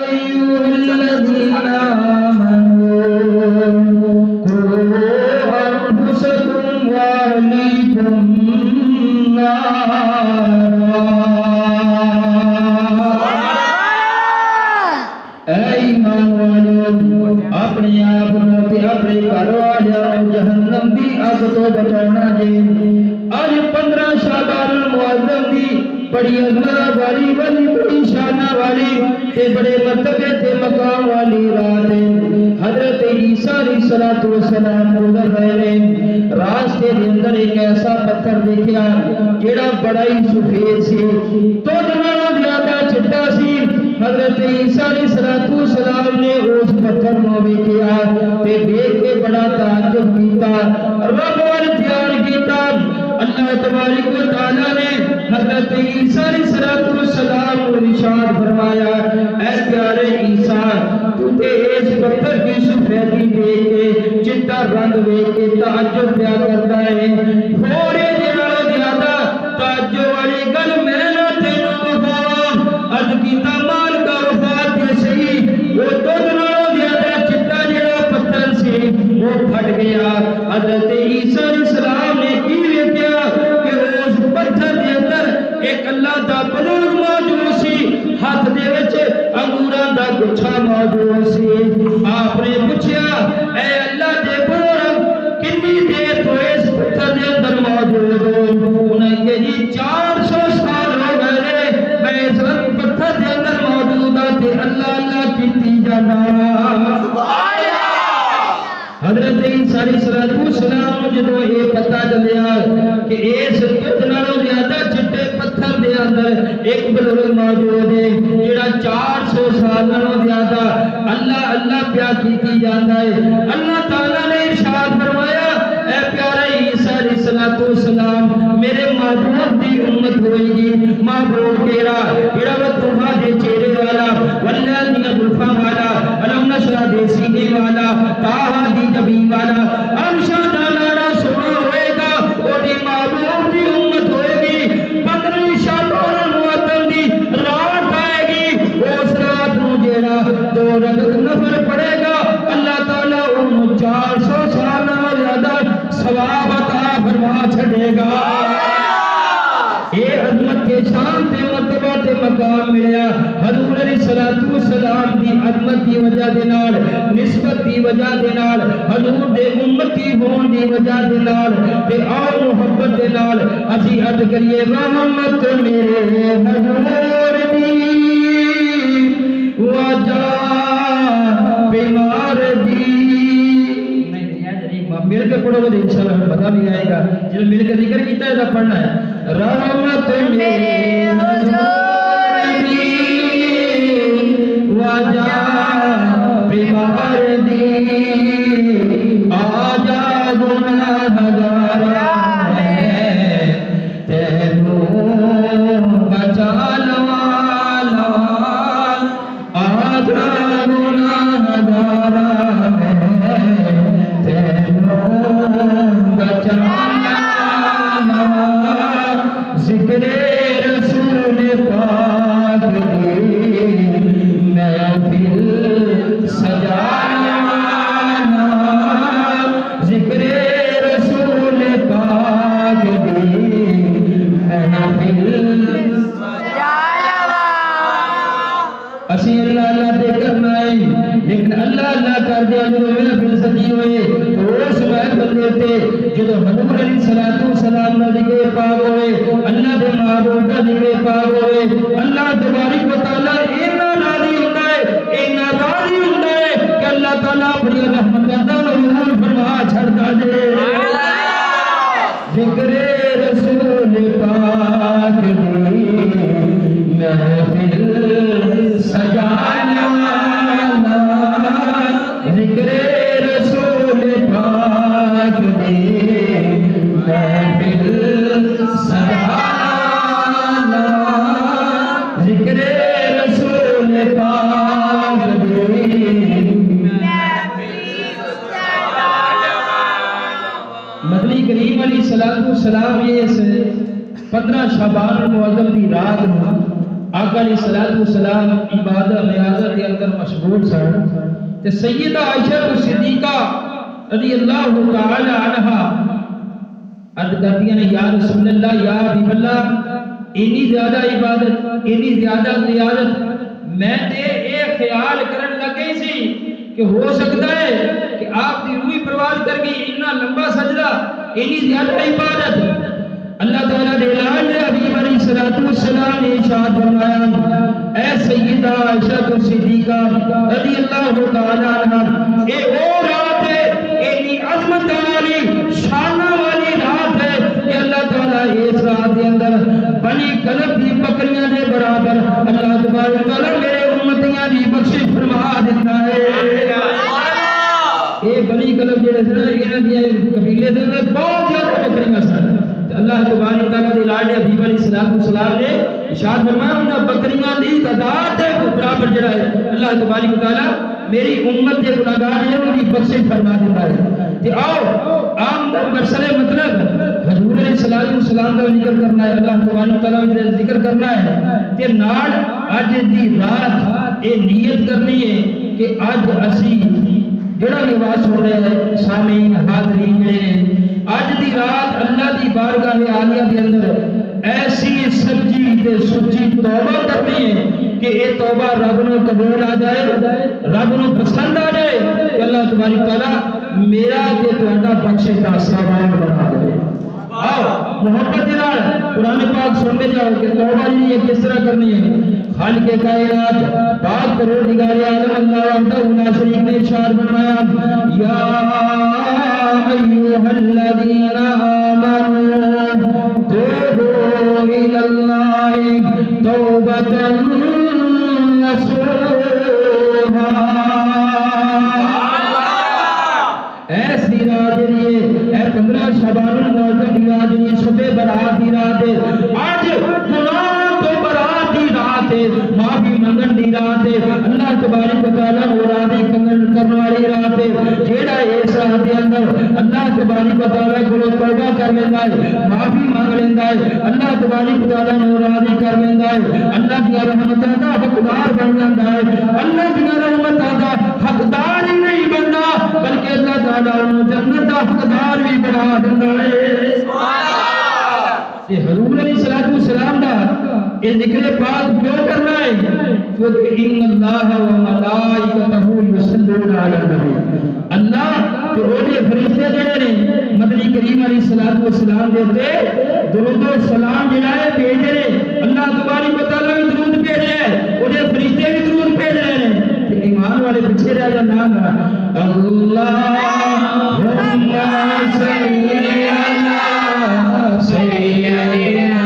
أيها الذين آمنوا قوا أنفسكم وأهليكم نارا اے ایمان والو اپنے آپ تے اپنے گھر والوں جہنم دی اگ تو بچانا جے اج 15 شعبان المعظم دی بڑی عظمت والی بڑی شان والی تے بڑے مرتبے تے مقام والی رات حضرت عیسیٰ علیہ السلام گزر رہے راستے دے اندر ایک ایسا پتھر دیکھا جیڑا بڑا ہی سفید سی تو نالوں زیادہ چٹا سی حضرت عیسیٰ علیہ السلام نے اس پتھر کو ویکھیا تے دیکھ کے بڑا تعجب کیتا رب ول دھیان کیتا اللہ تبارک و تعالی نے حضرت عیسیٰ علیہ السلام کو ارشاد فرمایا اے پیارے عیسیٰ تو تے اس پتھر کی سفیدی دیکھ کے چٹا رنگ دیکھ کے تعجب پیا کرتا ہے تھوڑے نالوں زیادہ تعجب والی گل میں نہ تینوں بتاواں عرض کیتا مال کا وفات کے صحیح وہ دودھ نالوں زیادہ چٹا جڑا پتھر سی وہ پھٹ گیا حضرت عیسیٰ علیہ السلام نے کی ویکھیا کہ اس پتھر دے اندر ایک اللہ دا بلوغ موجود سی ہاتھ دے وچ انگوراں دا گچھا موجود سی آپ نے پوچھیا اے اللہ دے بلوغ کتنی دیر تو اس پتھر دے اندر موجود ہو انہیں کہ جی 400 سال ہو گئے میں اس وقت پتھر دے اندر موجود ہوں تے اللہ اللہ کیتی جانا حضرت عیسیٰ علیہ السلام جدوں یہ پتہ چلیا کہ اس دودھ نالوں زیادہ چٹے پتھر دے اندر ایک بزرگ موجود ہے جڑا 400 سال نالوں زیادہ اللہ اللہ پیا کیتی جاندا ہے اللہ تعالی نے ارشاد فرمایا اے پیارے عیسیٰ علیہ السلام میرے محبوب دی امت ہوئے گی محبوب تیرا جڑا وتھا دے چہرے والا والذین غلفا والا علم نشرح دے سینے والا تاہا دی جبین والا ارشاد اللہ سنا ہوئے گا وہی محبوب دی امت ہوئے گی 15 شعبان المعظم دی رات آئے گی اس رات نو جیڑا 2 رکعت نفل پڑھے گا اللہ تعالیٰ ان 400 سال زیادہ ثواب عطا فرما چھڑے گا یہ عظمت کے شان تے مرتبہ تے مقام ملیا حضور علیہ السلام دی عظمت دی وجہ دے نال نسبت دی وجہ دے نال حضور دے امتی ہون دی وجہ دے نال تے آؤ محبت دے نال اسی عرض کریے رحمت میرے حضور دی وجہ بیمار دی مل کے پڑھو گے انشاءاللہ ہمیں پتہ بھی آئے گا جب مل کے ذکر کیتا ہے تو پڑھنا ہے رحمت میرے حضور دی وجہ بیمار دی آجا گناہ گارا ہے تینوں بچا لوالا آجا گناہ گارا ہے ذکر رسول پاک دی محفل سجانا ذکر رسول پاک دی محفل سجانا اسی اللہ اللہ دے کرنا ہے لیکن اللہ اللہ کر دیا جو محفل سجی ہوئے اس محفل دیتے جدو حضور علیہ السلام نہ ذکر پاک ہوئے اللہ دے محبوب کا ذکر پاک ہوئے اللہ تبارک و تعالی اینا راضی ہوتا ہے کہ اللہ تعالیٰ اپنی رحمت عطا نزول فرما چھڑتا دے ذکر رسول پاک دی محفل سجانا ذکر رسول پاک دی محفل سجانا ذکر رسول پاک دی محفل سجانا مدنی کریم علیہ السلام یہ 15 شعبان المعظم دی رات میں آقا علیہ السلام عبادت ریاضت مسعود سن تے سیدہ عائشہ صدیقہ رضی اللہ تعالی عنہا عرض کرتی ہیں یا رسول اللہ یا حبیب اللہ اتنی زیادہ عبادت اتنی زیادہ زیادت میں تے اے خیال کرن لگے سی کہ ہو سکتا ہے کہ آپ دی روح پرواز کر گئی اتنا لمبا سجدہ اتنی زیادہ عبادت اللہ تعالیٰ نے اعلان ہے حبیب علیہ السلام نے ارشاد فرمایا اے سیدہ عائشہ صدیقہ رضی اللہ تعالی عنہا اے وہ رات ہے اتنی عظمت والی شان والی رات ہے کہ اللہ تعالیٰ اس رات کے اندر بنی کلب کی بکریاں دے برابر اللہ تبارک و تعالیٰ میرے امتیاں دی بخشش فرما دیتا ہے اے بنی کلب جڑے سن انہاں دی قبیلے دے بہت زیادہ بکریاں سن اللہ تبارک و تعالیٰ دے لاڈلے حبیب علیہ السلام نے ارشاد فرمایا انہاں بکریاں دی تعداد دے برابر جڑا ہے اللہ تبارک و تعالیٰ میری امت دے گناہگار ہیں ان کی بخشش فرما دیتا ہے کہ آؤ عام مسئلے مطلب حضور علیہ السلام کا ذکر کرنا ہے اللہ تبارک و تعالیٰ کا ذکر کرنا ہے کہ نال اج دی رات اے نیت کرنی ہے کہ اج اسی جڑا نواز ہو رہے ہیں سامعین حاضرین جڑے اج دی رات اللہ دی بارگاہ عالیہ دے اندر ایسی سچی تے سچی توبہ کرنی ہے کہ اے توبہ رب نو قبول آ جائے رب نو پسند آ جائے کہ اللہ تبارک تعالیٰ میرا تے تہاڈا بخشش دا سامان بنا دے آؤ محبت دے نال قرآن پاک سنتے جاؤ کہ توبہ جی یہ کس طرح کرنی ہے خالق کائنات پاک پروردگار عالم اللہ وحدہ لا شریک نے ارشاد فرمایا یا ایھا الذین آمنوا توبوا الی اللہ توبۃ نصوحا ایسی رات اے 15 شعبان المعظم کی رات یہ شب برات کی رات ہے آج گناہ تو برات کی رات ہے معافی منگن دی رات ہے اللہ تبارک و تعالیٰ راضی کرنے والی رات ہے جیڑا اس رات کے اندر اللہ تبارک و تعالیٰ کو توبہ کر لینا ہے معافی مانگ لینا ہے اللہ تبارک و تعالیٰ کو راضی کر لینا ہے اللہ کی رحمتوں کا حقدار بن جاتا ہے اللہ کی رحمتوں کا حقدار ہی نہیں بنتا بلکہ اللہ تعالیٰ جنت کا حقدار بھی بنا دیتا ہے یہ حضور علیہ السلام دا یہ ذکر پاک کیوں کرنا ہے کیونکہ ان اللہ و ملائکتہ یصلون علی النبی اللہ کہ وہ فرشتے جڑے نے مدنی کریم علیہ السلام دے تے درود و سلام جڑا ہے بھیج رہے اللہ تبارک و تعالیٰ بھی درود بھیج رہے ہیں وہ فرشتے بھی درود بھیج رہے ہیں ایمان والے پیچھے رہ جا نام اللہم صلی علی سیدنا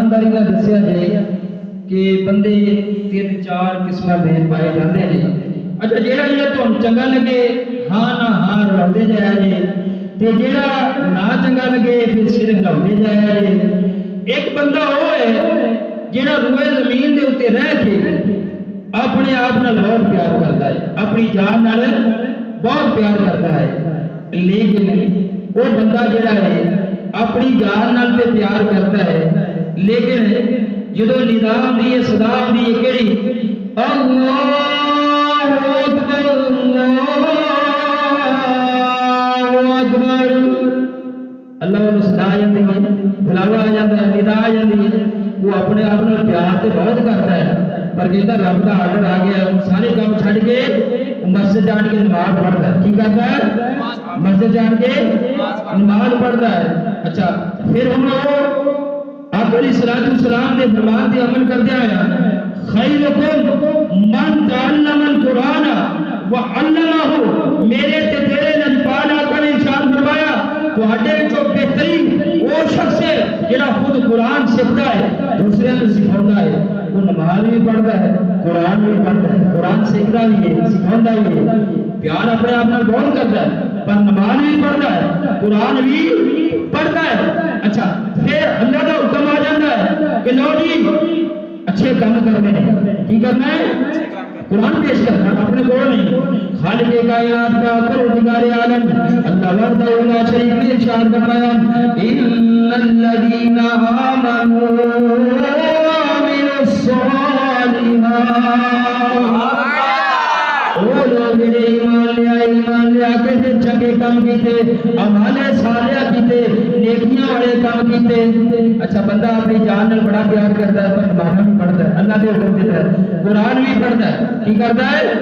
ایمانداری کا دسیا جائے کہ بندے 3-4 قسم دے پائے جاتے ہیں اچھا جیڑا تمہیں چنگا لگے ہاں نہ ہاں رلتے جایا جے تے جیڑا نہ چنگا لگے پھر صرف رلتے جایا جے ایک بندہ وہ ہے جیڑا روئے زمین دے اتنے رہ کے اپنے آپ نال بہت پیار کرتا ہے اپنی جان نال بہت پیار کرتا ہے لیکن وہ بندہ جیڑا ہے اپنی جان نال تے پیار کرتا ہے لیکن جدو نظام دی صدا دی کیڑی اللہ اکبر اللہ نو صدا جاندی ہے بلاوا آ جاتا ہے ندا آ جاندی ہے وہ اپنے آپ نال پیار تے بہت کرتا ہے پر جیتا رب دا آرڈر آ گیا سارے کام چھڈ کے مسجد جان کے نماز پڑھتا ہے کی کرتا ہے مسجد جان کے نماز پڑھتا ہے اچھا پھر ہم آپ علیہ السلام نے فرمان دے عمل کر دیا ہے خیرکم من تعلم القرآن وعلمہ میرے تے تیرے نجپال آقا نے ارشاد فرمایا تہاڈے جو بہترین وہ شخص ہے جڑا خود قرآن سیکھتا ہے دوسرے کو سکھاتا ہے وہ نماز بھی پڑھتا ہے قرآن بھی پڑھتا ہے قرآن سیکھتا بھی ہے سکھاؤں بھی ہے پیار اپنے آپ میں بہت کرتا ہے پر نماز بھی پڑھتا ہے قرآن بھی پڑھتا ہے اچھا پھر اللہ کا حکم آ جاتا ہے کہ لو جی اچھے کام کرنے ہیں کی کرنا ہے قرآن پیش کرنا اپنے کو نہیں خالق کائنات کا پروردگار عالم اللہ وحدہ لا شریک نے ارشاد فرمایا ان الذین آمنوا وعملوا الصالحات وہ لوگ ایمان لیا کے پھر چنگے کام کیتے اعمال صالحہ کیتے نیکیاں والے کام کیتے اچھا بندہ اپنی جان نال بڑا پیار کرتا ہے پر نماز بھی پڑھتا ہے اللہ کے حکم دیتا ہے قرآن بھی پڑھتا ہے کی کرتا ہے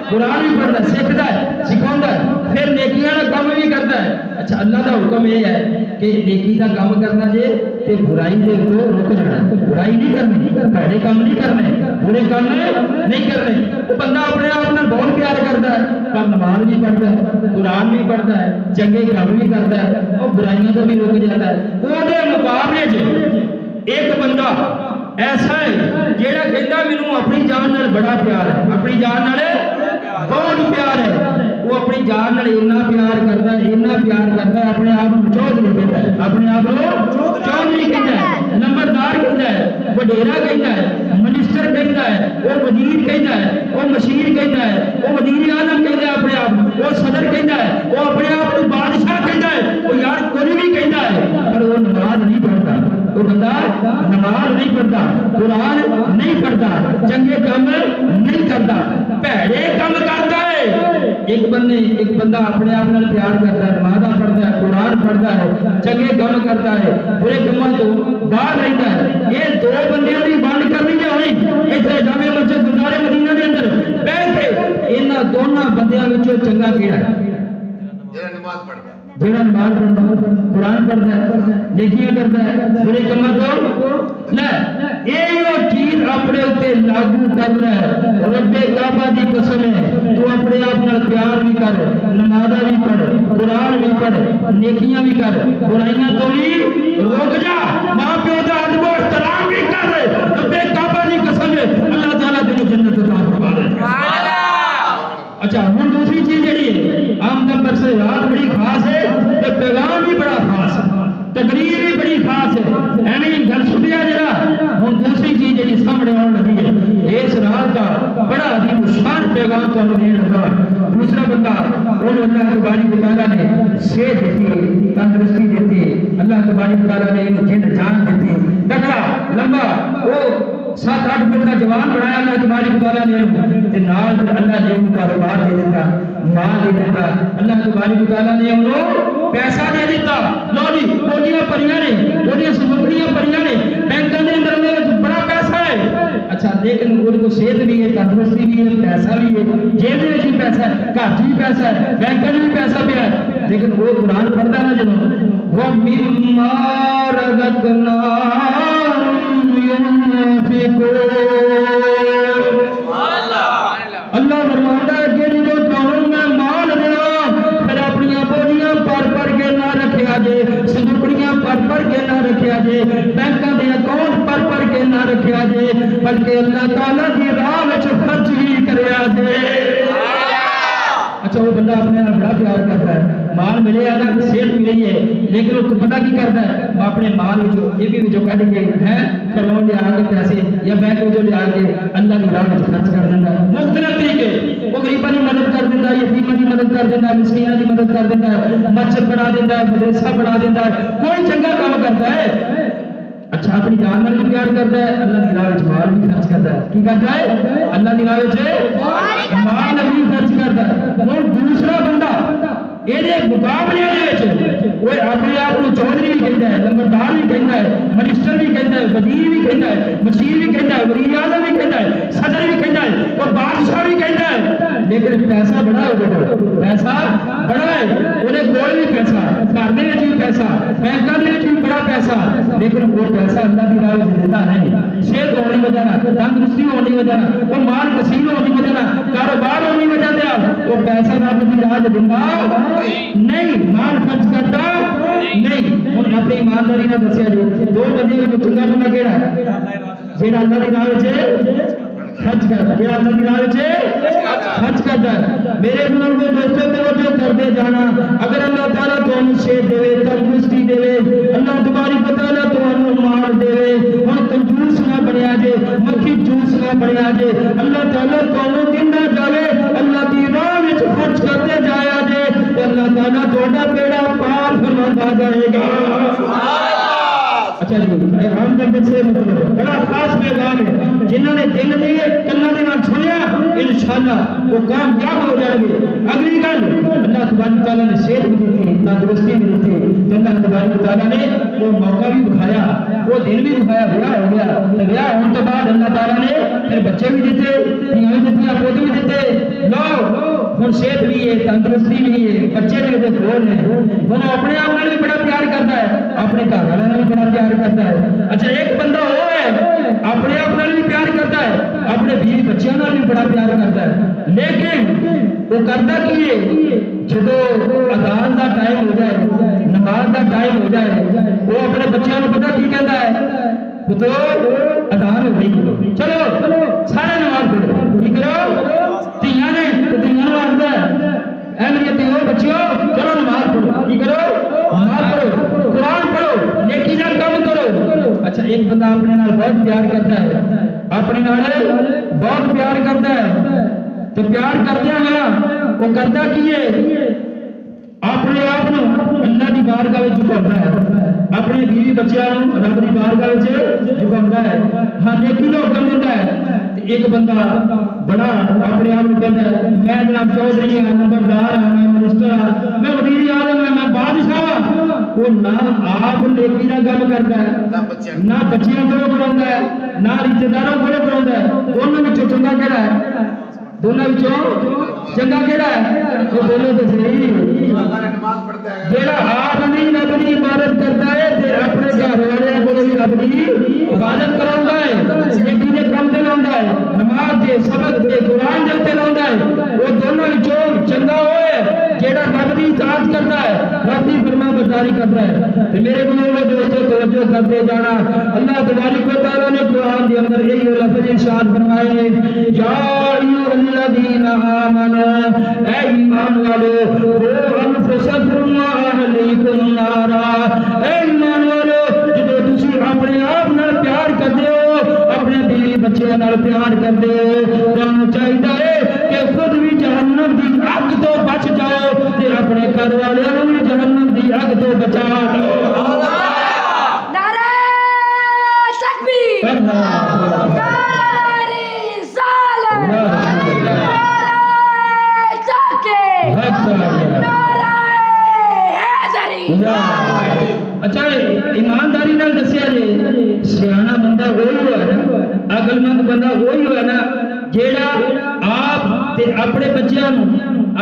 قرآن بھی پڑھتا ہے سیکھتا ہے سکھاؤں ہے پھر نیکیاں کا کام بھی کرتا ہے اچھا اللہ کا حکم یہ ہے کہ نیکی کا کام کرنا جے تے برائی دے کو روک جانا برائی نہیں کرنی بھڑے کام نہیں کرنے برے کام نہیں کرنے وہ بندہ اپنے آپ میں بہت پیار کرتا ہے پر نماز بھی پڑھتا ہے قرآن بھی پڑھتا ہے چنگے کام بھی کرتا ہے اور برائیوں کو بھی روک جاتا ہے وہ مقابلے چ ایک بندہ ایسا ہے جیڑا کہتا مینوں اپنی جان نال بڑا پیار ہے اپنی جان نال بہت پیار ہے وہ اپنی جان نال اتنا پیار کرتا ہے اپنے آپ کو چودھری کہتا ہے اپنے آپ کو چودھری کہتا ہے نمبردار کہتا ہے وڈیرا کہتا ہے منسٹر کہتا ہے وہ وزیر کہتا ہے وہ مشیر کہتا ہے وہ وزیر اعظم کہتا ہے اپنے آپ وہ صدر کہتا ہے وہ اپنے آپ کو بادشاہ کہتا ہے وہ یار کوئی بھی کہتا ہے پر وہ نماز نہیں پڑھتا وہ بندہ نماز نہیں پڑھتا قرآن نہیں پڑھتا چنگے کام نہیں کرتا بھڑے کام کرتا ہے ایک بندہ اپنے آپ میں پیار کرتا ہے نماز پڑھتا ہے قرآن پڑھتا ہے چنگے کام کرتا ہے برے کاموں تو باہر رہتا ہے یہ دو بندیاں دی بند کرنی چاہیے ایتھے جامع مسجد گردوارے مدینہ دے اندر بیٹھ کے انہاں دونوں بندیاں وچوں چنگا کیڑا ہے جڑا نماز پڑھتا ہے جڑا نماز پڑھتا ہے قرآن پڑھتا ہے نیکیاں کرتا ہے برے کاموں تو نہ یہ چیز اپنے اوپر لاگو کرنا ہے رب کعبہ دی قسم ہے تو اپنے آپ نال پیار بھی کر نماز بھی پڑھ قرآن بھی پڑھ نیکیاں بھی کر برائیاں تو بھی روک جا ماں پیو دا ادب و احترام بھی کر رب کعبہ دی قسم ہے اللہ تعالیٰ تینوں جنت عطا فرما دے اچھا ہن دوسری چیز جڑی ہے عام نمبر سے رات بڑی خاص ہے تے پیغام بھی بڑا خاص ہے تقریر بھی بڑی خاص ہے ایویں گل سنیا جڑا ہن دوسری چیز جڑی سامنے آن لگی ہے اس رات کا بڑا عظیم الشان پیغام تو دین لگا دوسرا بندہ وہ اللہ تبارک و تعالیٰ نے صحت دیتی تندرستی دیتی اللہ تبارک و تعالیٰ نے جن جان دیتی تکڑا لمبا وہ 7-8 فٹ کا جوان بنایا اللہ تبارک و تعالیٰ نے نال اللہ نے ان کاروبار دے دیتا مال دے دیتا اللہ تبارک و تعالیٰ نے انہوں پیسہ دے دیتا لو جی کوٹیاں پریاں نے کوٹیاں سمپڑیاں پریاں نے بینکاں دے اندر میں بڑا پیسہ ہے اچھا لیکن ان کو صحت بھی ہے تندرستی بھی ہے پیسہ بھی ہے جیب میں بھی پیسہ ہے گھر بھی پیسہ ہے بینکاں میں بھی پیسہ پیا ہے لیکن وہ قرآن پڑھتا ہے نا جب وہ مما رزقناہم اللہ فرماتا ہے کہ جو تمہیں میں مال دیا پھر اپنی بوریاں پر کے نہ رکھیا جے سنگڑیاں پر کے نہ رکھیا جے بینکاں دے اکاؤنٹ پر کے نہ رکھیا جے بلکہ اللہ تعالیٰ کی راہ وچ خرچ بھی کریا جے اچھا وہ بندہ اپنے آپ بڑا پیار کرتا ہے مال ملے آدھا صحت ملی ہے لیکن وہ پتہ کی کرتا ہے وہ اپنے مال یہ بھی جو کہہ دیں ہے کروڑ لے آ کے پیسے یا بینک جو لے آ کے اللہ کی راہ میں خرچ کر دینا ہے مختلف طریقے وہ غریباں کی مدد کر دیتا ہے یتیماں کی مدد کر دیتا ہے مسکیناں کی مدد کر دیتا ہے مسجد بنا دیتا ہے مدرسہ بنا دیتا ہے کوئی چنگا کام کرتا ہے اچھا اپنی جان میں بھی پیار کرتا ہے اللہ کی راہ میں مال بھی خرچ کرتا ہے کی کرتا ہے اللہ کی راہ میں مال بھی خرچ کرتا ہے اور دوسرا بندہ یہ مقابلے وہ اپنے آپ کو چودھری بھی کہتا ہے نمبردار بھی کہتا ہے منسٹر بھی کہتا ہے وزیر بھی کہتا ہے مشیر بھی کہتا ہے وزیر اعظم بھی کہتا ہے صدر بھی کہتا ہے اور بادشاہ بھی کہتا ہے لیکن پیسہ بڑا ہے پیسہ بڑا ہے انہیں کوئی بھی پیسہ گھر میں بھی پیسہ بینکوں میں بھی بڑا پیسہ لیکن وہ پیسہ اللہ کی راہ میں دیتا نہیں صحت ہونے وجہ نہ تندرستی ہونے وجہ نہ وہ مال کثیر ہونے وجہ نہ کاروبار ہونے وجہ سے وہ پیسہ رب کی راہ میں دیتا نہیں مال خرچ کرتا نہیں اور اپنی ایمانداری نہ دسیا جی دو بندے کو چنگا بندہ کیڑا ہے جیڑا اللہ کی راہ وچ خرچ کرتا جیڑا اللہ کی راہ وچ کرتا ہے. میرے بزرگوں دوستوں توجہ کرتے جانا. اگر اللہ تعالیٰ تمہیں صحت دے تندرستی دے اللہ تبارک و تعالیٰ تمہیں مال دے ہوں کنجوس نہ بنیا جے مکھی جوس نہ بنیا جے اللہ تعالیٰ تمہیں گننا جائے اللہ کی راہ میں خرچ کرتے جایا جے اللہ تعالیٰ تھوڑا بیڑا پار فرماتا جائے گا. اچھا جی ہم دن سے بڑا خاص پیغام ہے جنہوں نے دل دیے کلہ دے نال سنیا انشاءاللہ وہ کامیاب ہو جائیں گے. اگلی گل اللہ تبارک تعالیٰ نے صحت بھی دیتی تندرستی بھی دیتی اللہ تبارک تعالیٰ نے وہ موقع بھی دکھایا وہ دن بھی دکھایا بیاہ ہو گیا بیاہ ہونے کے بعد اللہ تعالیٰ نے پھر بچے بھی دیتے دھیاں بھی دیتی پوتے بھی دیتے لو ہوں صحت بھی ہے تندرستی بھی ہے بچے بھی ہوتے کھول ہیں وہ اپنے آپ میں بھی بڑا پیار کرتا ہے اپنے گھر والوں نے بھی بڑا پیار کرتا ہے. اچھا ایک بندہ وہ ہے اپنے آپ میں بھی پیار کرتا ہے اپنے بیوی بچوں نے بھی بڑا پیار کرتا ہے لیکن وہ کرتا کی ہے جب اذان کا ٹائم ہو جائے نماز کا ٹائم ہو جائے وہ اپنے بچوں کو پتا کی کہتا ہے تو اذان ہو گئی چلو سارے نماز پڑھو کی کرو دھیاں نے تو دھیاں آتا ہے اہمیت ہو بچوں چلو نماز پڑھو کی کرو نماز پڑھو قرآن پڑھو نیکی کا کام کرو. اچھا ایک بندہ اپنے نال بہت پیار کرتا ہے اپنے نال بہت پیار کرتا ہے تو پیار کرتے ہیں وہ کرتا کی ہے اپنے آپ اللہ کی بارگاہ وچ جھکاوندا ہے اپنے بیوی بچیاں رب کی بارگاہ وچ جھکاوندا ہے ہاں نیکی دا حکم دیتا ہے. ایک بندہ بڑا اپنے آپ کو کہتا ہے میں جناب چودھری ہوں نمبردار ہوں میں منسٹر ہوں میں وزیر اعظم ہوں میں بادشاہ ہوں وہ نہ آپ نیکی کا گل کرتا ہے نہ بچیاں کو کراوندا ہے نہ رشتے داروں کو کراوندا ہے. دونوں وچوں چنگا کیڑا ہے دونوں وچوں چنگا کیڑا ہے وہ بولو تو صحیح جیڑا آپ نہیں رب کی عبادت کرتا ہے تے اپنے گھر والے کو بھی رب کی عبادت کراوندا ہے نیکی دے کام تے لاوندا ہے نماز دے سبق دے قرآن دے تے لاوندا ہے وہ دونوں وچوں چنگا ہوئے جیڑا رب کی اطاعت کرتا ہے رب کی فرما برداری کرتا ہے. تے میرے بزرگوں دوستوں توجہ کرتے جانا اللہ تبارک و تعالیٰ نے قرآن کے اندر یہی لفظ ارشاد فرمائے یا ایھا الذین آمنوا اے ایمان والو انفسکم و اہلیکم نارا اے ایمان والو جدو تسی اپنے آپ نال پیار کرتے ہو اپنے بیوی بچوں نال پیار کرتے ہو تانوں چاہیے کہ خود بھی جہنم دی اگ تو بچ جاؤ تے اپنے گھر والوں نوں بھی جہنم دی اگ تو بچا لو. نعرہ تکبیر نعرہ رسالت نعرہ تحقیق نعرہ حیدری. اچھا ایمانداری نال دسیا جی سیاںا بندہ وہی ہوا نا عقل مند بندہ وہی ہوا نا جیڑا آپ تے اپنے بچیاں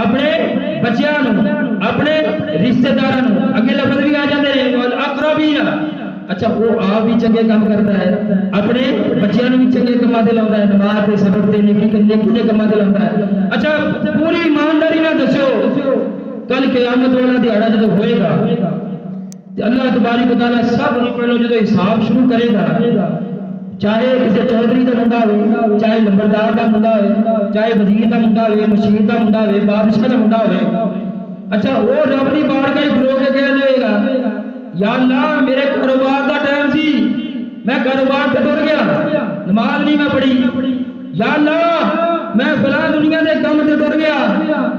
اپنے اپنے رشتہ داراں اگے لفظ بھی آ جاندے نے اقربین. اچھا وہ آپ بھی چنگے کام کرتا ہے اپنے بچیاں بھی چنگے کما تے لاوندا ہے نماز تے سبق تے نیکی دے کما تے لاوندا ہے. اچھا پوری ایمانداری نال دسو کل قیامت والا دیہاڑا جب ہوئے گا اللہ تبارک و تعالیٰ سب نے پہلو جب حساب شروع کرے گا چاہے کسی چودھری کا منڈا ہوئے چاہے لمبردار کا منڈا ہوئے چاہے وزیر کا منڈا ہوئے مشیر کا منڈا ہوئے بادشاہ کا منڈا ہوئے. اچھا وہ رب کی بارگاہ ہی کھلو کے کہہ دے گا یا اللہ میرے کاروبار کا ٹائم سی میں کاروبار پہ ٹر گیا نماز نہیں میں پڑھی یا اللہ میں فلاں دنیا کے کام سے ٹر گیا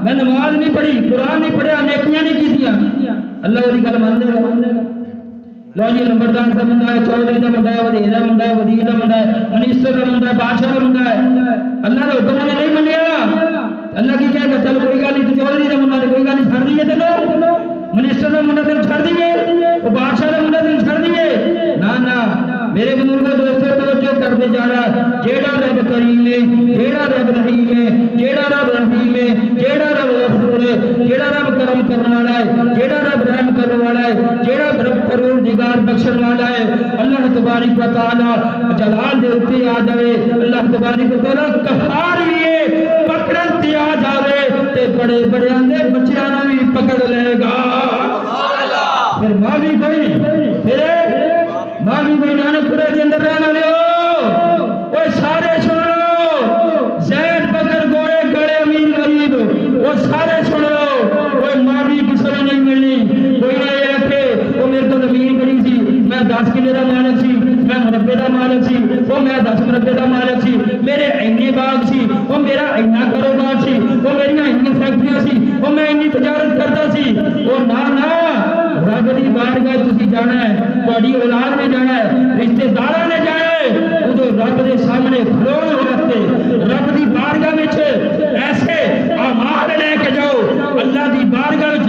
میں نماز نہیں پڑھی قرآن نہیں پڑھیا نیکیاں نہیں کیتیاں اللہ وہی گل مان دے گا. لو جی نمبردار کا منڈا ہے چودھری کا منڈا ہے وزیر کا منڈا ہے وزیر کا منڈا ہے منسٹر کا منڈا ہے بادشاہ کا منڈا ہے اللہ نے حکم نے نہیں منیا اللہ کی کہے گا چل کوئی گل نہیں چودھری کا منڈا کوئی گل نہیں چھڑ دیے تینوں منسٹر کا منڈا تین چھڑ دیے وہ بادشاہ کا منڈا تین چھڑ دیے نہ میرے بزرگوں دوستوں توجہ کرتے جانا جیڑا رب کریم ہے جیڑا رب رحیم ہے جیڑا رب رحیم ہے جیڑا رب غفور ہے جیڑا رب کرم کرنے والا ہے جیڑا رب رحم کرنے والا ہے جیڑا رب پروردگار بخشن والا ہے اللہ تبارک و تعالی جلال دے اوپر آ جائے اللہ تبارک و تعالی قہار بھی پکڑن تے آ جاوے تے بڑے بڑے اندے بچیاں نوں بھی پکڑ لے گا. پھر ماں بھی کوئی پھر ماں بھی کوئی نانک پورے دے اندر رہنا لیو وہ سارے سن لو زید بکر گوڑے گڑے امیر غریب 10 ਕਿੱਲੇ ਦਾ ਮਾਲਕ ਸੀ, ਮੈਂ ਮੁਰੱਬੇ ਦਾ ਮਾਲਕ ਸੀ, ਉਹ ਮੈਂ 10 ਮੁਰੱਬੇ ਦਾ ਮਾਲਕ ਸੀ, ਮੇਰੇ ਇੰਨੇ ਬਾਗ ਸੀ, ਉਹ ਮੇਰਾ ਇੰਨਾ ਕਾਰੋਬਾਰ ਸੀ, ਉਹ ਮੇਰੀਆਂ ਇੰਨੀਆਂ ਫੈਕਟਰੀਆਂ ਸੀ, ਉਹ ਮੈਂ ਇੰਨੀ ਤਜਾਰਤ ਕਰਦਾ ਸੀ। ਉਹ ਨਾ ਰੱਬ ਦੀ ਬਾਰਗਾਹ ਤੁਸੀਂ ਜਾਣਾ ਹੈ, ਤੁਹਾਡੀ ਔਲਾਦ ਨੇ ਜਾਣਾ ਹੈ, ਰਿਸ਼ਤੇਦਾਰਾਂ ਨੇ ਜਾਣਾ ਹੈ, ਉਦੋਂ ਰੱਬ ਦੇ ਸਾਹਮਣੇ ਖਲੋਣ ਵਾਸਤੇ ਰੱਬ ਦੀ ਬਾਰਗਾਹ ਵਿੱਚ ਐਸੇ ਆਮਾਲ ਲੈ ਕੇ ਜਾਓ ਅੱਲਾਹ ਦੀ ਬਾਰਗਾਹ ਵਿੱਚ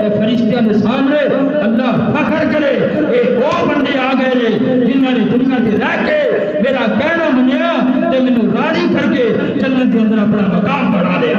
ਤੇ ਫਰਿਸ਼ਤਿਆਂ ਦੇ ਸਾਹਮਣੇ ਅੱਲਾਹ ਫਖਰ ਕਰੇ ਇਹ ਉਹ ਬੰਦੇ ਆ ਗਏ ਨੇ ਜਿਨ੍ਹਾਂ ਨੇ ਦੁਨੀਆ ਤੇ ਰਹਿ ਕੇ ਮੇਰਾ ਕਹਿਣਾ ਮੰਨਿਆ ਤੇ ਮੈਨੂੰ ਰਾਜ਼ੀ ਕਰਕੇ ਜੰਨਤ ਦੇ ਅੰਦਰ ਆਪਣਾ ਮਕਾਮ ਬਣਾ ਲਿਆ।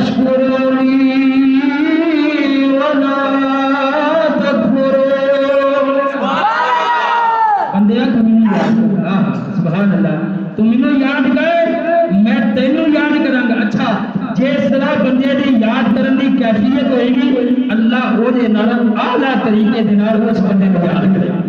واشکرونی ولا تکفرون بندیا تم مینوں یاد کرنا سبحان اللہ تم مینوں یاد کر میں تینوں یاد کراں گا اچھا جس طرح بندے دی یاد کرن دی کیفیت ہوئے گی اللہ او دے نال اعلیٰ طریقے دے نال اس بندے نوں یاد کرے گا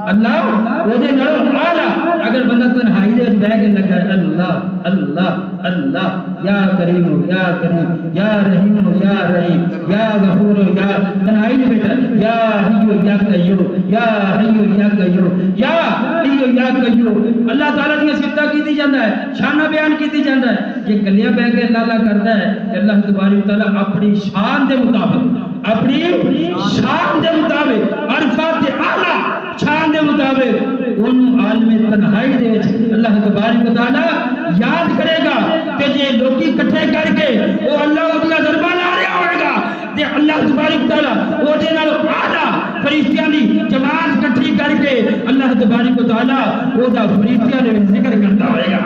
اللہ او دے نال اعلیٰ اگر بندہ تنہائی دے وچ بیٹھ کے لگا اللہ اللہ اللہ یا کریم یا کریم یا رحیم یا رحیم یا غفور یا تنہائی دے بیٹھا یا حی یا قیوم یا حی یا قیوم یا حی یا قیوم اللہ تعالیٰ دی صفتاں کیتی جاندا ہے شانہ بیان کیتی جاندا ہے یہ گلیاں بیٹھ کے اللہ کردا ہے کہ اللہ تبارک و تعالیٰ اپنی شان دے مطابق اپنی شان دے مطابق عرفات اعلیٰ شان دے مطابق ان عالم تنہائی دے وچ اللہ تبارک و تعالیٰ یاد کرے گا کہ جے لوکی کٹھے کر کے وہ اللہ اودیاں ضرباں لا رہا ہوئے گا تے اللہ تبارک و تعالیٰ او دے نال اعلیٰ فرشتیاں دی جماعت کٹھی کر کے اللہ تبارک و تعالیٰ او دا فرشتیاں دے وچ ذکر کرتا ہوئے گا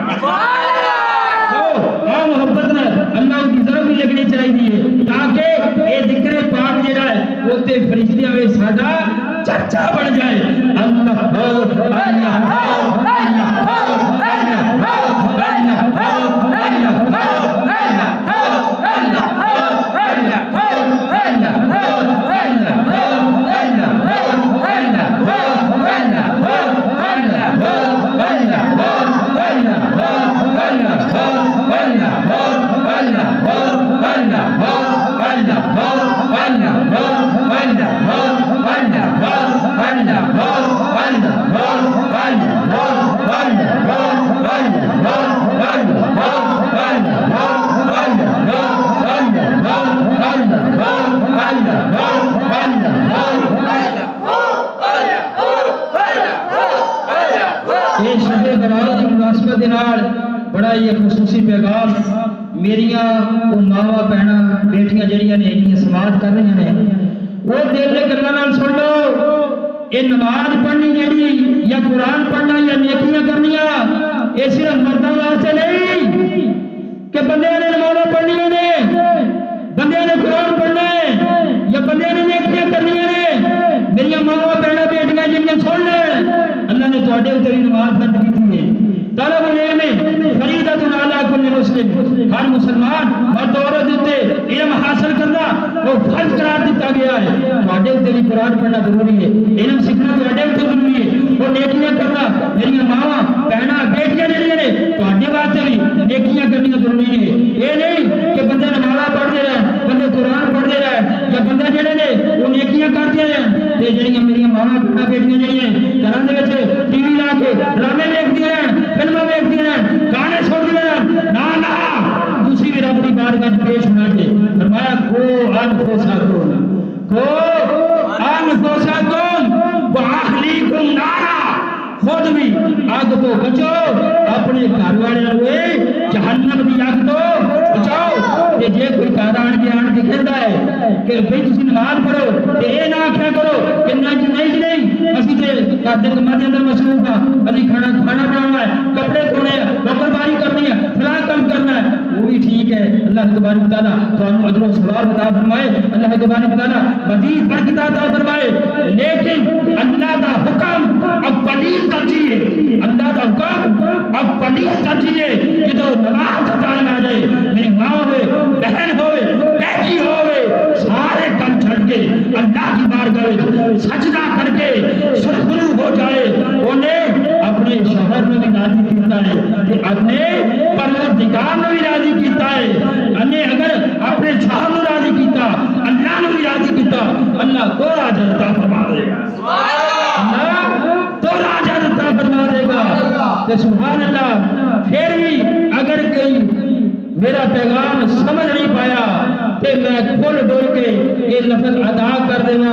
محبت نہ اللہ کی ضرورت بھی لگنی چاہیے تاکہ یہ ذکر پاک جڑا ہے وہ تے فرشتیاں وچ ساڈا چرچا بن جائے اللہ بڑا ہی خصوصی پیغام میریاں ماواں بہناں بیٹیاں جڑیاں نے سماعت کر رہی ہیں وہ دل دے گلاں نال سن لو یہ نماز پڑھنی جڑی یا قرآن پڑھنا یا نیکیاں کرنیاں یہ صرف مردوں واسطے نہیں کہ بندے نے نماز پڑھنی نے بندے نے قرآن پڑھنا ہے یا بندے نے نیکیاں کرنی نے میریاں ماواں بہناں بیٹیاں جڑیاں سن لے اللہ نے تواڈے اوپر نماز فرض کی ہے طالب العلم فریضۃ علی کل مسلم ہر مسلمان مرد عورت تے علم حاصل کرنا وہ فرض قرار دیتا گیا ہے تواڈے تے بھی قرآن پڑھنا ضروری ہے علم سیکھنا تواڈے تے ضروری ہے وہ نیکیاں کرنا میری ماواں بہناں بیٹیاں جڑیاں نے تواڈے واسطے بھی نیکیاں کرنی ضروری ہے یہ نہیں کہ بندے نماز پڑھدے رہن بندے قرآن پڑھدے رہن یا بندے جڑے نے وہ نیکیاں کردے رہن تے جڑیاں میری ماواں بیٹیاں جڑیاں گھراں دے وچ ٹی وی لا کے ڈرامے دیکھدیاں رہن فلماں ویکھدیاں رہن گانے سندیاں رہن نہ تسی بھی رب دی بارگاہ وچ پیش ہونا جے فرمایا کو انفسکم واہلیکم نارا خود بھی آگ تو بچو اپنے گھر والے ہوئے جہنم دی آگ تو بچاؤ کہ جے کوئی گھر آن کے کہندا ہے کہ بھئی تسی نماز پڑھو تے اے نہ آکھیا کرو کہ نہیں اسی تے گھر دے کماں دے اندر مصروف ہاں اسی کھانا بنانا ہے کپڑے دھونے ہیں نوکر باری کرنی ہے فلاں کام کرنا ہے وہ بھی ٹھیک ہے اللہ تبارک و تعالیٰ تانوں اجر و ثواب عطا فرمائے اللہ تبارک و تعالیٰ مزید برکت عطا فرمائے لیکن اللہ دا حکم اب پلیز ترجیح ہے اللہ دا حکم اب پلیز ترجیح ہے کہ جو نماز ٹائم آ جائے میری ماں ہوئے بہن ہوئے بیٹی ہوئے سارے کم چھڑ کے اللہ کی بارگاہ وچ سجدہ کر کے سرخرو ہو جائے انہیں اپنے شوہر میں بھی راضی کیتا ہے کہ اپنے پروردگار نے بھی راضی کیتا ہے انہیں اگر اپنے شوہر نے راضی کیتا اللہ نے بھی راضی کیتا اللہ کو راج عطا فرما دے گا اللہ تو راج عطا فرما دے گا تو سبحان اللہ پھر بھی اگر کوئی میرا پیغام سمجھ نہیں پایا کہ میں کھل ڈول کے یہ لفظ ادا کر دینا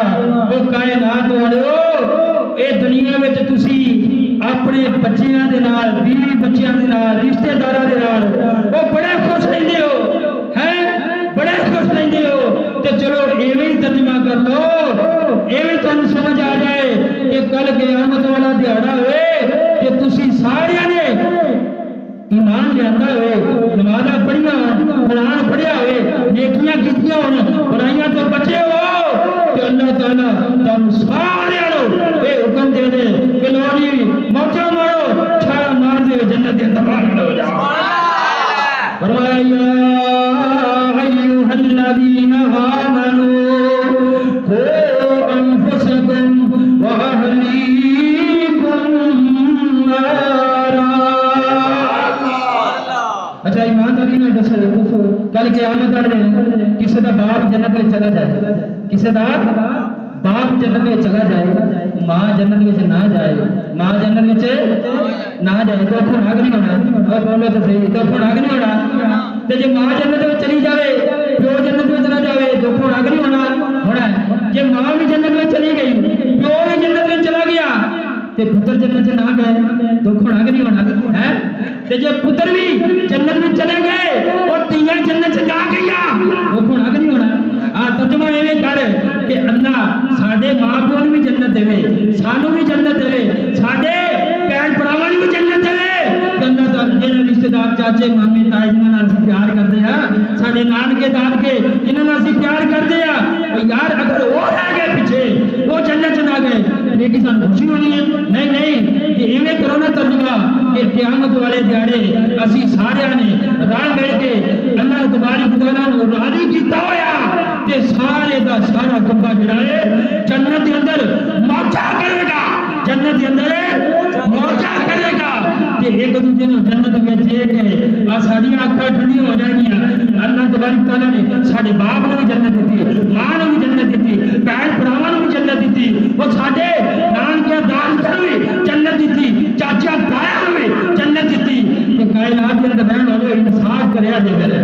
وہ کائنات والو اے دنیا میں تسی اپنے بچیاں دے نال بیوی بچیاں دے نال رشتہ داراں دے نال وہ بڑے خوش رہندے ہو ہیں بڑے خوش رہندے ہو تے چلو ایویں ترجمہ کر لو ایویں تانوں سمجھ آ جائے کہ کل قیامت والا دیہاڑا ہوئے کہ تسی سارے نے ایمان لیا ہوئے نمازاں پڑھیاں قرآن پڑھیا ہوئے نیکیاں کیتیاں ہون برائیاں تو بچے ہو کہ اللہ تعالیٰ تم سارے اے حکم دے دے کہ لوڑی موجہ مارو چھاڑا مار دے جنت داخل ہو جاؤ فرمایا یا ایھا الذین آمنوا قوا انفسکم واہلیکم نارا اچھا ایمانداری نہ دسو کل قیامت والے کسی دا باپ جنت میں چلا جائے کسی دا باپ جنت میں چلا جائے ماں جنت میں نہ جائے ماں جنت میں نہ جائے تو پھر آگ نہیں ہونا اور بولو تو صحیح تو پھر آگ نہیں ہونا تو جب ماں جنت میں چلی جائے پیو جنت میں چلا جائے تو پھر آگ نہیں ہونا ہے جب ماں بھی جنت میں چلی گئی پیو بھی جنت میں چلا گیا تو پتر جنت سے نہ گئے تو پھر آگ نہیں ہونا ہے تو جب پتر بھی جنت میں چلے گئے اور تیاں جنت سے جا گیا وہ پھر آگ نہیں ہونا ترجمہ یہ کر کہ اللہ ساڈے ماں پیو بھی جنت دے سانو بھی جنت دے ساڈے بہن بھراواں بھی جنت دے اللہ تعالی جنہاں رشتہ دار چاچے مامے تائی جنہاں نال اسی پیار کردے ہاں ساڈے نانکے دادکے جنہاں نال اسی پیار کردے ہاں یار اگر وہ رہ گئے پیچھے وہ جنت چ نہ گئے لیکن سانو خوشی ہونی ہے نہیں کہ ایویں کرو نا ترجمہ کہ قیامت والے دیہاڑے اسی سارے نے رل مل کے اللہ تبارک و تعالی نو راضی کیتا ہویا کہ سارے دا سارا کمبا جڑا ہے جنت کے اندر موجہ کرے گا جنت کے اندر موجہ کرے گا کہ ایک دوسرے نے جنت میں جے کے ساری آنکھاں ٹھنڈی ہو جائیں گی اللہ تبارک تعالیٰ نے سارے باپ نے بھی جنت دیتی ماں نے بھی جنت دیتی بہن بھراواں نے بھی جنت دیتی وہ سارے نانکے دادکے بھی جنت دیتی چاچا تایا نے بھی جنت دیتی کہ کائنات کے اندر بہن والے انصاف کریا جے میرے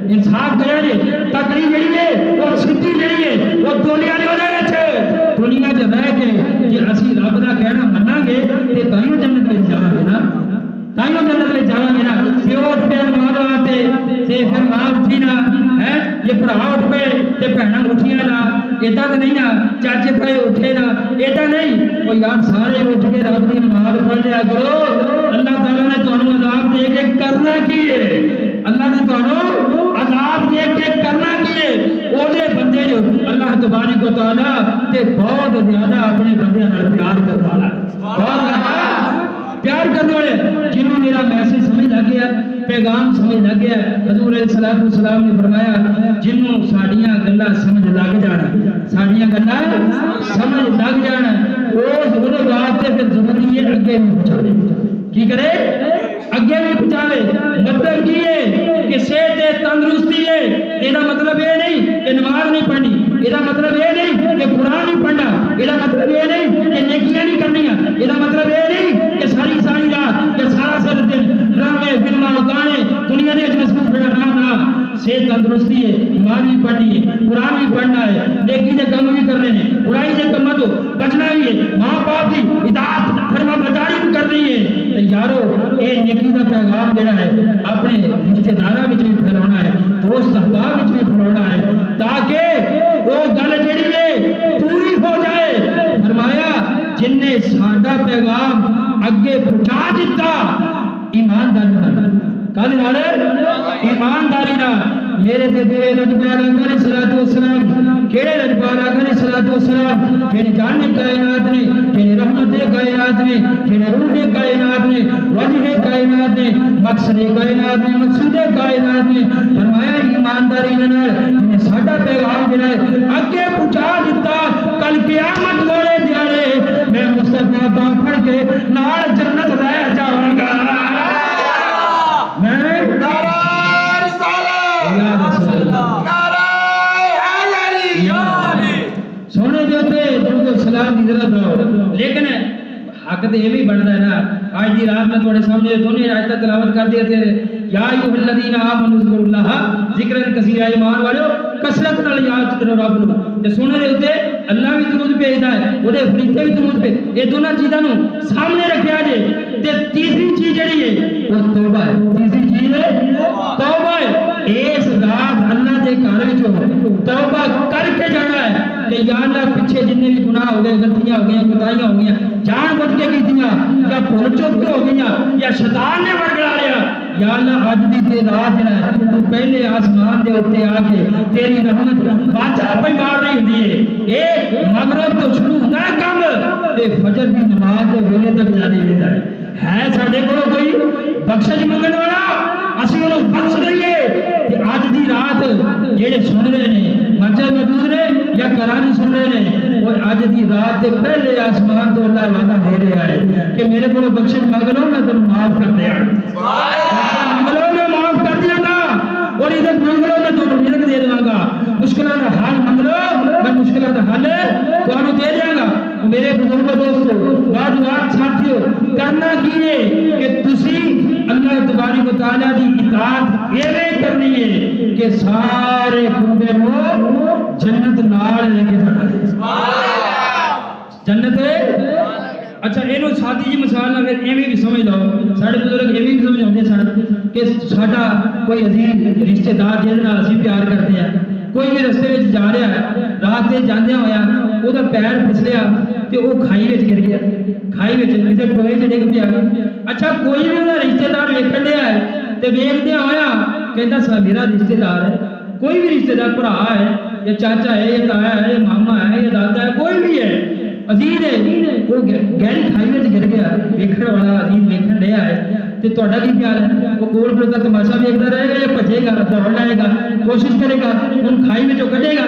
انصاف کریا جے تقریر جڑی ہے وہ سچی جڑی ہے وہ دنیا دے وچ دنیا دے رہ کے کہ اسی رب دا کہنا مناں گے تے تائیں جنت وچ جاواں گے نا تائیں جنت وچ جاواں گے نا پیو اٹھ پے ماں تے پھر ماں اٹھی نا ہے یہ بھرا اٹھ پے تے بہناں اٹھیاں نا ایڈا تے نہیں نا چاچے بھائی اٹھے نا ایڈا نہیں او یار سارے اٹھ کے رب دی نماز پڑھ لیا کرو اللہ تعالی نے تانوں عذاب دے کے کرنا کی ہے اللہ نے تانوں عذاب دے کے کرنا کی ہے اودے بندے جو اللہ تبارک و تعالی تے بہت زیادہ اپنے بندیاں نال پیار کردا ہے بہت زیادہ پیار کرنے والے جنہوں میرا میسج سمجھ لگ گیا پیغام سمجھ لگ گیا حضور علیہ الصلوۃ والسلام نے فرمایا جنہوں ساڈیاں گلاں سمجھ لگ جانا ساڈیاں گلاں سمجھ لگ جانا اس اودے واسطے پھر ضروری ہے اگے بھی پہنچاوے کی کرے اگے بھی پہنچاوے مطلب کی ہے کہ صحت تندرستی ہے یہ مطلب یہ نہیں کہ نماز نہیں پڑھنی یہ مطلب یہ نہیں کہ قرآن نہیں پڑھنا یہ مطلب یہ نہیں کہ نیکیاں نہیں کرنیاں یہ مطلب یہ نہیں کہ ساری ساری رات یا سارا سر دن ڈرامے فلماں گانے دنیا نے مصروف رہنا نہ صحت تندرستی ہے نماز بھی پڑھنی ہے قرآن بھی پڑھنا ہے نیکی کے کام بھی کرنے ہیں برائی کے کاموں تو بچنا بھی ہے ماں باپ کی اطاعت فرما برداری بھی کرنی ہے یارو یہ نیکی کا پیغام دینا ہے اپنے رشتے داراں وچ بھی پھیلانا ہے دوست احباب وچ بھی پھیلانا ہے تاکہ وہ گل جڑی ہے پوری ہو جائے فرمایا جن نے ساڈا پیغام اگے پہنچا دیتا ایمانداری نال کل والے ایمانداری نال میرے تے تیرے رجبال علیہ الصلوۃ والسلام کیڑے رجبال علیہ الصلوۃ والسلام کہ جان کائنات نے کہ رحمت کائنات نے کہ روح کائنات نے وجہ کائنات نے مقصد کائنات نے مقصود کائنات نے فرمایا ایمانداری نال ساڈا پیغام جڑا ہے اگے پہنچا دیتا کل قیامت والے دیاڑے میں مصطفی دا پڑھ کے نال جنت لے جاواں گا میں نعرہ سونے جو تھے تم کو سلام کی ضرورت ہو لیکن حق تو یہ بھی بنتا ہے نا آج دی رات میں تھوڑے سامنے دونوں آیتیں تلاوت کر دیے تھے یا ایھا الذین آمنوا اذکروا اللہ ذکرا کثیرا ایمان والو کثرت نال یاد کرو رب نو تے سونے دے اوتے اللہ بھی درود بھیجدا ہے اودے فرشتے بھی درود بھیج یہ دونوں چیزاں نو سامنے رکھیا جے تے تیسری چیز جڑی ہے وہ توبہ ہے تیسری چیز ہے توبہ ہے اس رات اللہ دے گھر وچ توبہ کر کے جانا ہے کہ یا اللہ پیچھے جتنے بھی گناہ ہو گئے غلطیاں ہو گئی کوتاہیاں ہو گئی جان بوجھ کے کیتیاں یا بھول چوک کے ہو گئی یا شیطان نے ورگڑا لیا یا اللہ اج دی تے رات ہے تو پہلے آسمان دے اوتے آ کے تیری رحمت بادشاہ پہ مار رہی ہوندی ہے اے مغرب تو شروع ہوندا ہے کم تے فجر دی نماز دے ویلے تک جاری رہندا ہے ساڈے کول کوئی بخشش منگن والا اسی انہوں بخش دئیے کہ اج دی رات جڑے سن رہے نے مسجد موجود نے یا قرآن سن رہے نے وہ اج دی رات دے پہلے آسمان تو اللہ وعدہ دے رہا ہے کہ میرے کو بخشش مانگ لو میں تمہیں معاف کر دیا مانگ لو میں معاف کر دیا گا اور ادھر مانگ لو میں تمہیں رزق دے دوں گا مشکلات کا حل مانگ لو میں مشکلات کا حل تمہیں دے دیا گا میرے بزرگوں دوستو بات ساتھیو کرنا کی ہے کہ تسی اللہ تبارک و تعالیٰ دی اطاعت ایویں کرنی ہے کہ سارے بندے کو جنت نال لے کے جانا جنت اچھا اینو سادی جی مثال نہ پھر ایویں بھی سمجھ لو ساڈے بزرگ ایویں بھی سمجھاتے سن کہ ساڈا کوئی عزیز رشتہ دار جس نال اسی پیار کرتے ہیں کوئی بھی رستے وچ جا رہا ہے رات دے جاندے ہویا ਉਹਦਾ ਪੈਰ ਫਿਸਲਿਆ ਤੇ ਉਹ ਖਾਈ ਵਿੱਚ ਗਿਰ ਗਿਆ ਖਾਈ ਵਿੱਚ ਕਿਸੇ ਟੋਏ 'ਚ ਡਿੱਗ ਪਿਆ ਅੱਛਾ ਕੋਈ ਵੀ ਉਹਦਾ ਰਿਸ਼ਤੇਦਾਰ ਵੇਖਣ ਡਿਆ ਹੈ ਤੇ ਵੇਖਦਿਆਂ ਹੋਇਆ ਕਹਿੰਦਾ ਸਾ ਮੇਰਾ ਰਿਸ਼ਤੇਦਾਰ ਹੈ ਕੋਈ ਵੀ ਰਿਸ਼ਤੇਦਾਰ ਭਰਾ ਹੈ ਜਾਂ ਚਾਚਾ ਹੈ ਜਾਂ ਤਾਇਆ ਹੈ ਜਾਂ ਮਾਮਾ ਹੈ ਜਾਂ ਦਾਦਾ ਹੈ ਕੋਈ ਵੀ ਹੈ ਅਜ਼ੀਜ਼ ਹੈ ਉਹ ਗਹਿਰੀ ਖਾਈ ਵਿੱਚ ਗਿਰ ਗਿਆ ਵੇਖਣ ਵਾਲਾ ਅਜ਼ੀਜ਼ ਵੇਖਣ ਡਿਆ ਹੈ ਤੇ ਤੁਹਾਡਾ ਕੀ ਖਿਆਲ ਹੈ ਉਹ ਕੋਲ ਖੜੋਤਾ ਤਮਾਸ਼ਾ ਵੇਖਦਾ ਰਹੇਗਾ ਜਾਂ ਭੱਜੇਗਾ ਦੌੜ ਲਾਏਗਾ ਕੋਸ਼ਿਸ਼ ਕਰੇਗਾ ਉਹਨੂੰ ਖਾਈ ਵਿੱਚੋਂ ਕੱਢੇਗਾ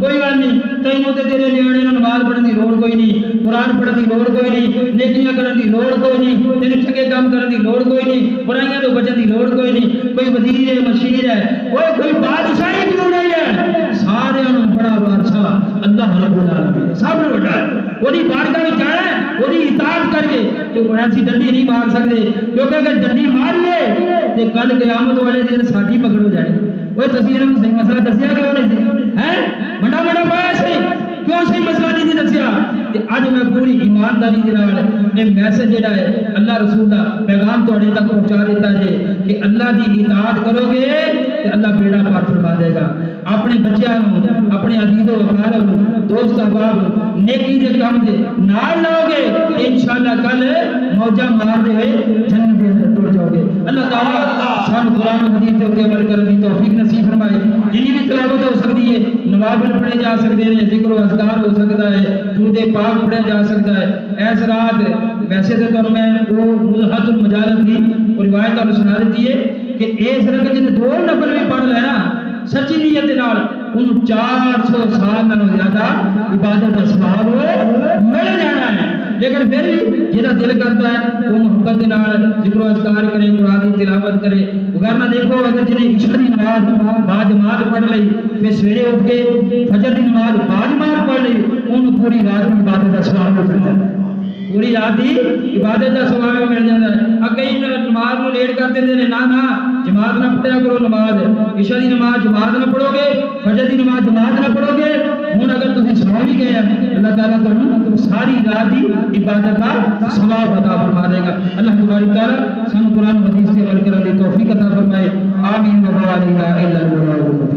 کوئی گل نہیں تینوں تے تیرے نیانے نوں نماز پڑھن دی لوڑ کوئی نہیں قرآن پڑھن دی لوڑ کوئی نہیں نیکیاں کرن دی لوڑ کوئی نہیں تینوں چنگے کام کرن دی لوڑ کوئی نہیں برائیاں تو بچن دی لوڑ کوئی نہیں کوئی وزیر ہے مشیر ہے کوئی بادشاہی کیوں نہیں ہے سارے نوں بڑا بادشاہ اللہ رب العالمین سب نوں بڑا ہے وہی بارگاہ وچ جانا ہے وہی اطاعت کر کے تو ایسی ڈنڈی نہیں مار سکتے کیونکہ اگر ڈنڈی مار لیے تے کل قیامت والے دن ساڈی پکڑ ہو جائے وہ تصویر میں صحیح مسئلہ دسیا کیوں نہیں سی ہیں بڑا بڑا پایا سی کیوں صحیح مسئلہ نہیں سی دسیا تے اج میں پوری ایمانداری دے نال یہ میسج جڑا ہے اللہ رسول دا پیغام تواڈے تک پہنچا دیتا ہے کہ اللہ دی اطاعت کرو گے تے اللہ بیڑا پار فرما دے گا اپنے بچیاں نوں اپنے عزیز و اقارب نوں دوست احباب نیکی دے کام دے نال لاؤ گے تے انشاءاللہ کل موجاں مار دے ہوئے جنت دے اندر ٹر جاؤ گے اللہ تعالی سان قرآن و حدیث تے عمل کرنے کی توفیق نصیب فرمائے جنہی بھی تلاوت ہو سکتی ہے نوافل پڑھے جا سکتے ہیں ذکر و اذکار ہو سکتا ہے درود پاک پڑھا جا سکتا ہے ایس رات ویسے تو میں وہ ملحت المجالت کی روایت آپ سنا دیتی ہے کہ ایس رکعت جن دو نفل بھی پڑھ لینا سچی نیت دے نال ان 400 سال نالوں زیادہ عبادت کا ثواب مل جانا ہے لیکن پھر بھی جہاں دل کرتا ہے وہ محبت دے نال ذکر و اذکار کرے قرآن کی تلاوت کرے وغیرہ دیکھو اگر جنہیں عشاء دی نماز با جماعت پڑھ لئی پھر سویرے اٹھ کے فجر دی نماز با جماعت پڑھ لئی ان پوری رات کی عبادت کا ثواب مل جاتا ہے پوری رات کی عبادت کا ثواب مل جاتا ہے اگے نماز نو لیٹ کر دیندے نے نا جماعت نہ پڑھیا کرو نماز عشاء دی نماز جماعت نہ پڑھو گے فجر دی نماز جماعت نہ پڑھو گے ہن اگر تسی سو بھی گئے اللہ تعالیٰ تمہیں ساری رات کی عبادت کا ثواب عطا فرما دے گا اللہ تبارک تعالیٰ سن قرآن و حدیث سے عمل کرنے کی توفیق عطا فرمائے آمین و لا الہ الا اللہ